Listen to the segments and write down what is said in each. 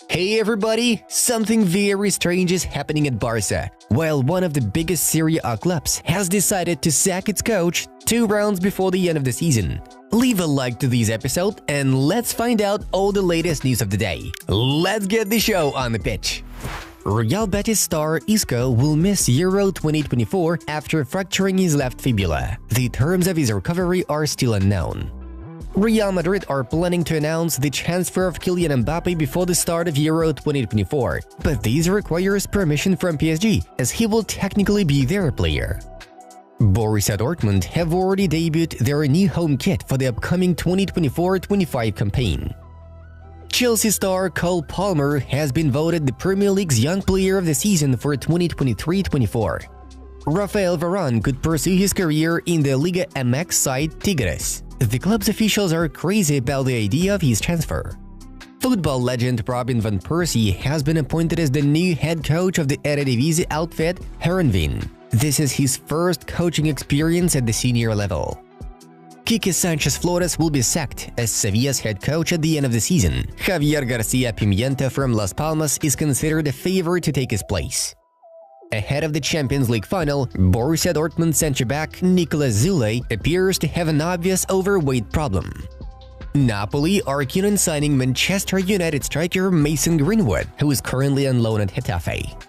Hey everybody! Something very strange is happening at Barca. While one of the biggest Serie A clubs has decided to sack its coach 2 rounds before the end of the season. Leave a like to this episode and let's find out all the latest news of the day. Let's get the show on the pitch! Real Betis star Isco will miss Euro 2024 after fracturing his left fibula. The terms of his recovery are still unknown. Real Madrid are planning to announce the transfer of Kylian Mbappe before the start of Euro 2024, but this requires permission from PSG, as he will technically be their player. Borussia Dortmund have already debuted their new home kit for the upcoming 2024-25 campaign. Chelsea star Cole Palmer has been voted the Premier League's Young Player of the Season for 2023-24. Rafael Varane could pursue his career in the Liga MX side Tigres. The club's officials are crazy about the idea of his transfer. Football legend Robin van Persie has been appointed as the new head coach of the Eredivisie outfit Heerenveen. This is his first coaching experience at the senior level. Quique Sanchez-Flores will be sacked as Sevilla's head coach at the end of the season. Javier Garcia-Pimienta from Las Palmas is considered a favorite to take his place. Ahead of the Champions League final, Borussia Dortmund centre-back Nicolas Zule appears to have an obvious overweight problem. Napoli are keen on signing Manchester United striker Mason Greenwood, who is currently on loan at Getafe.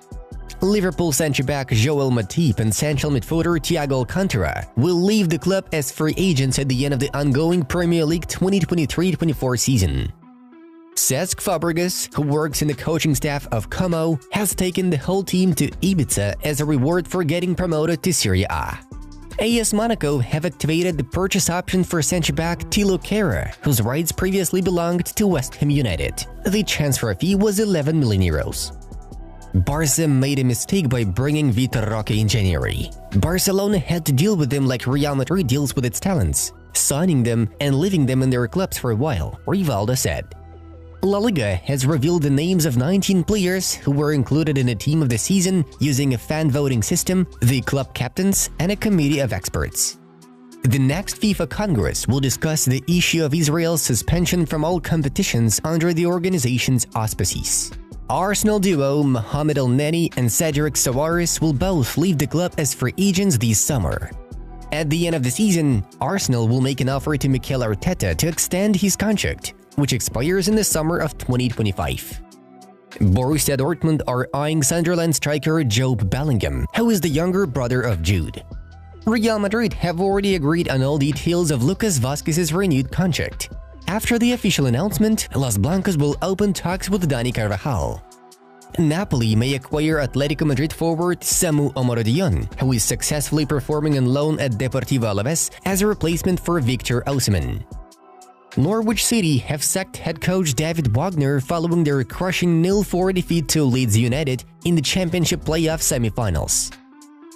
Liverpool centre-back Joel Matip and central midfielder Thiago Alcantara will leave the club as free agents at the end of the ongoing Premier League 2023-24 season. Cesc Fabregas, who works in the coaching staff of Como, has taken the whole team to Ibiza as a reward for getting promoted to Serie A. AS Monaco have activated the purchase option for centre-back Thilo Kehrer, whose rights previously belonged to West Ham United. The transfer fee was 11 million euros. Barca made a mistake by bringing Vitor Roque in January. Barcelona had to deal with them like Real Madrid deals with its talents, signing them and leaving them in their clubs for a while, Rivaldo said. La Liga has revealed the names of 19 players who were included in the team of the season using a fan voting system, the club captains, and a committee of experts. The next FIFA Congress will discuss the issue of Israel's suspension from all competitions under the organization's auspices. Arsenal duo Mohamed El-Neni and Cedric Soares will both leave the club as free agents this summer. At the end of the season, Arsenal will make an offer to Mikel Arteta to extend his contract, which expires in the summer of 2025. Borussia Dortmund are eyeing Sunderland striker Jobe Bellingham, who is the younger brother of Jude. Real Madrid have already agreed on all details of Lucas Vázquez's renewed contract. After the official announcement, Los Blancos will open talks with Dani Carvajal. Napoli may acquire Atletico Madrid forward Samu Omorodion, who is successfully performing on loan at Deportivo Alavés as a replacement for Victor Osimhen. Norwich City have sacked head coach David Wagner following their crushing 0-4 defeat to Leeds United in the Championship playoff semi-finals.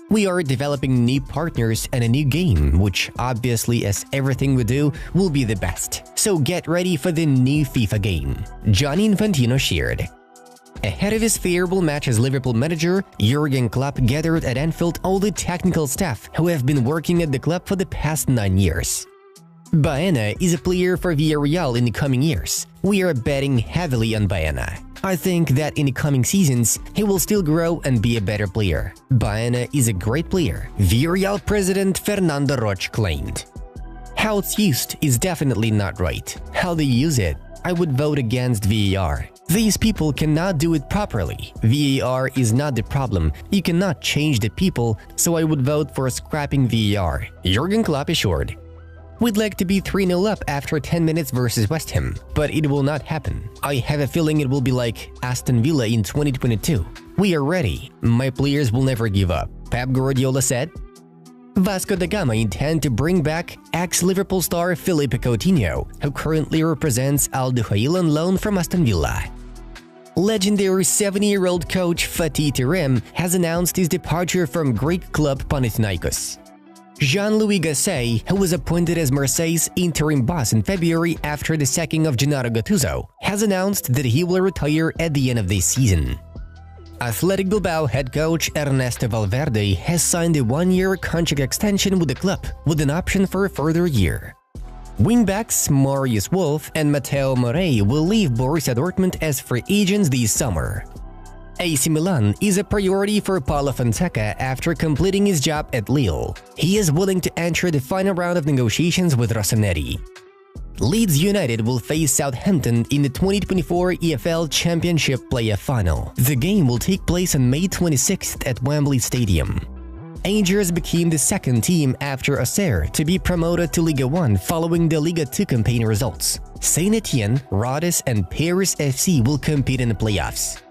We are developing new partners and a new game, which obviously, as everything we do, will be the best. So get ready for the new FIFA game, Gianni Infantino shared. Ahead of his favorable match as Liverpool manager, Jurgen Klopp gathered at Anfield all the technical staff who have been working at the club for the past 9 years. Baena is a player for Villarreal in the coming years. We are betting heavily on Baena. I think that in the coming seasons, he will still grow and be a better player. Baena is a great player, Villarreal president Fernando Roch claimed. How it's used is definitely not right. How they use it, I would vote against VAR. These people cannot do it properly. VAR is not the problem. You cannot change the people, so I would vote for scrapping VAR, Jurgen Klopp assured. We'd like to be 3-0 up after 10 minutes versus West Ham, but it will not happen. I have a feeling it will be like Aston Villa in 2022. We are ready. My players will never give up, Pep Guardiola said. Vasco da Gama intend to bring back ex-Liverpool star Felipe Coutinho, who currently represents Al Duhail on loan from Aston Villa. Legendary 70-year-old coach Fatih Terim has announced his departure from Greek club Panathinaikos. Jean-Louis Gasset, who was appointed as Marseille's interim boss in February after the sacking of Gennaro Gattuso, has announced that he will retire at the end of this season. Athletic Bilbao head coach Ernesto Valverde has signed a 1-year contract extension with the club, with an option for a further year. Wingbacks Marius Wolf and Matteo Morey will leave Borussia Dortmund as free agents this summer. AC Milan is a priority for Paulo Fonseca after completing his job at Lille. He is willing to enter the final round of negotiations with Rossoneri. Leeds United will face Southampton in the 2024 EFL Championship Playoff Final. The game will take place on May 26th at Wembley Stadium. Angers became the second team after Auxerre to be promoted to Ligue 1 following the Ligue 2 campaign results. Saint-Étienne, Rodez and Paris FC will compete in the playoffs.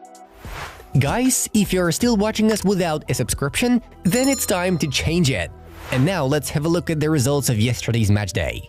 Guys, if you're still watching us without a subscription, then it's time to change it. And now let's have a look at the results of yesterday's matchday.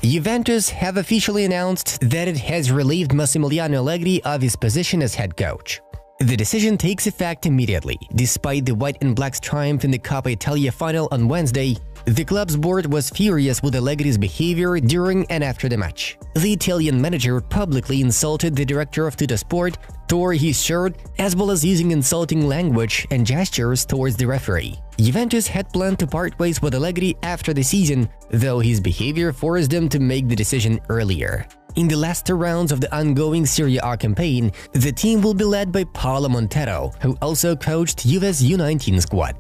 Juventus have officially announced that it has relieved Massimiliano Allegri of his position as head coach. The decision takes effect immediately. Despite the white and black's triumph in the Coppa Italia final on Wednesday, the club's board was furious with Allegri's behavior during and after the match. The Italian manager publicly insulted the director of Tuttosport, tore his shirt, as well as using insulting language and gestures towards the referee. Juventus had planned to part ways with Allegri after the season, though his behavior forced them to make the decision earlier. In the last two rounds of the ongoing Serie A campaign, the team will be led by Paolo Montero, who also coached Juve's U19 squad.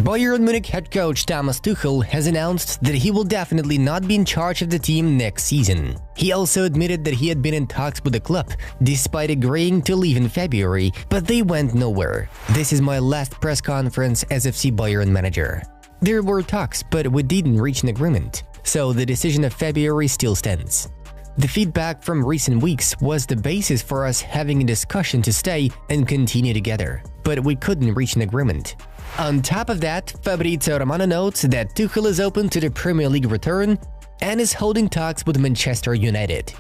Bayern Munich head coach Thomas Tuchel has announced that he will definitely not be in charge of the team next season. He also admitted that he had been in talks with the club, despite agreeing to leave in February, but they went nowhere. "This is my last press conference as FC Bayern manager. There were talks, but we didn't reach an agreement, so the decision of February still stands. The feedback from recent weeks was the basis for us having a discussion to stay and continue together, but we couldn't reach an agreement." On top of that, Fabrizio Romano notes that Tuchel is open to the Premier League return and is holding talks with Manchester United.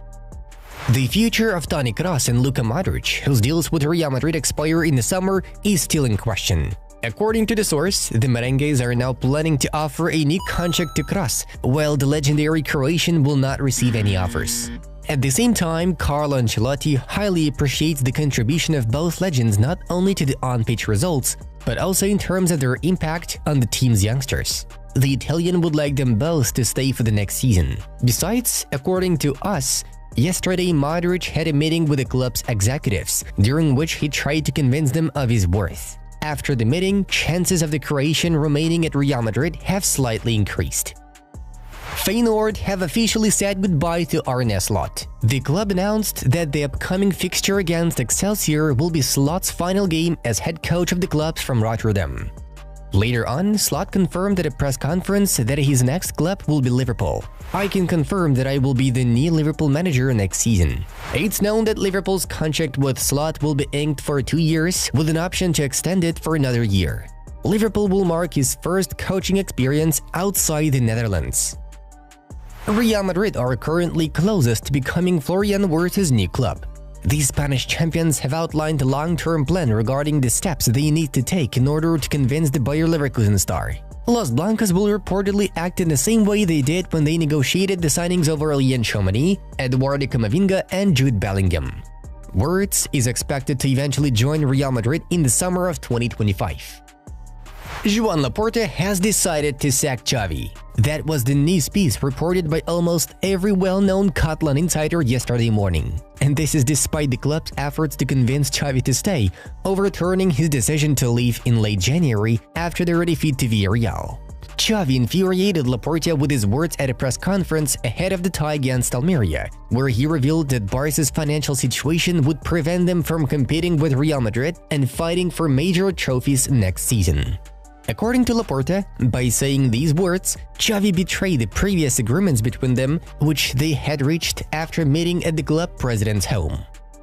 The future of Toni Kroos and Luka Modric, whose deals with Real Madrid expire in the summer, is still in question. According to the source, the Merengues are now planning to offer a new contract to Kroos, while the legendary Croatian will not receive any offers. At the same time, Carlo Ancelotti highly appreciates the contribution of both legends not only to the on-pitch results, but also in terms of their impact on the team's youngsters. The Italian would like them both to stay for the next season. Besides, according to us, yesterday Modric had a meeting with the club's executives, during which he tried to convince them of his worth. After the meeting, chances of the Croatian remaining at Real Madrid have slightly increased. Feyenoord have officially said goodbye to Arne Slot. The club announced that the upcoming fixture against Excelsior will be Slot's final game as head coach of the clubs from Rotterdam. Later on, Slot confirmed at a press conference that his next club will be Liverpool. "I can confirm that I will be the new Liverpool manager next season." It's known that Liverpool's contract with Slot will be inked for 2 years, with an option to extend it for another year. Liverpool will mark his first coaching experience outside the Netherlands. Real Madrid are currently closest to becoming Florian Wirtz's new club. The Spanish champions have outlined a long-term plan regarding the steps they need to take in order to convince the Bayer Leverkusen star. Los Blancos will reportedly act in the same way they did when they negotiated the signings of Aurelien Tchouameni, Eduardo Camavinga and Jude Bellingham. Wirtz is expected to eventually join Real Madrid in the summer of 2025. Joan Laporta has decided to sack Xavi. That was the news piece reported by almost every well-known Catalan insider yesterday morning. And this is despite the club's efforts to convince Xavi to stay, overturning his decision to leave in late January after their defeat to Villarreal. Xavi infuriated Laporta with his words at a press conference ahead of the tie against Almeria, where he revealed that Barca's financial situation would prevent them from competing with Real Madrid and fighting for major trophies next season. According to Laporta, by saying these words, Xavi betrayed the previous agreements between them, which they had reached after meeting at the club president's home.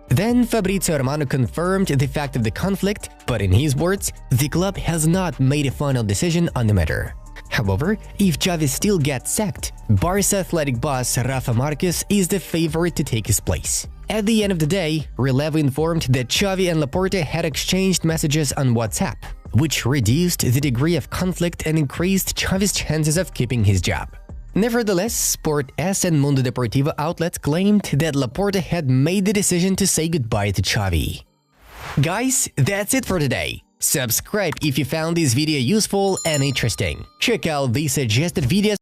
Then Fabrizio Romano confirmed the fact of the conflict, but in his words, the club has not made a final decision on the matter. However, if Xavi still gets sacked, Barca athletic boss Rafa Marquez is the favorite to take his place. At the end of the day, Relevo informed that Xavi and Laporta had exchanged messages on WhatsApp, which reduced the degree of conflict and increased Xavi's chances of keeping his job. Nevertheless, Sport S and Mundo Deportivo outlets claimed that Laporta had made the decision to say goodbye to Xavi. Guys, that's it for today. Subscribe if you found this video useful and interesting. Check out the suggested videos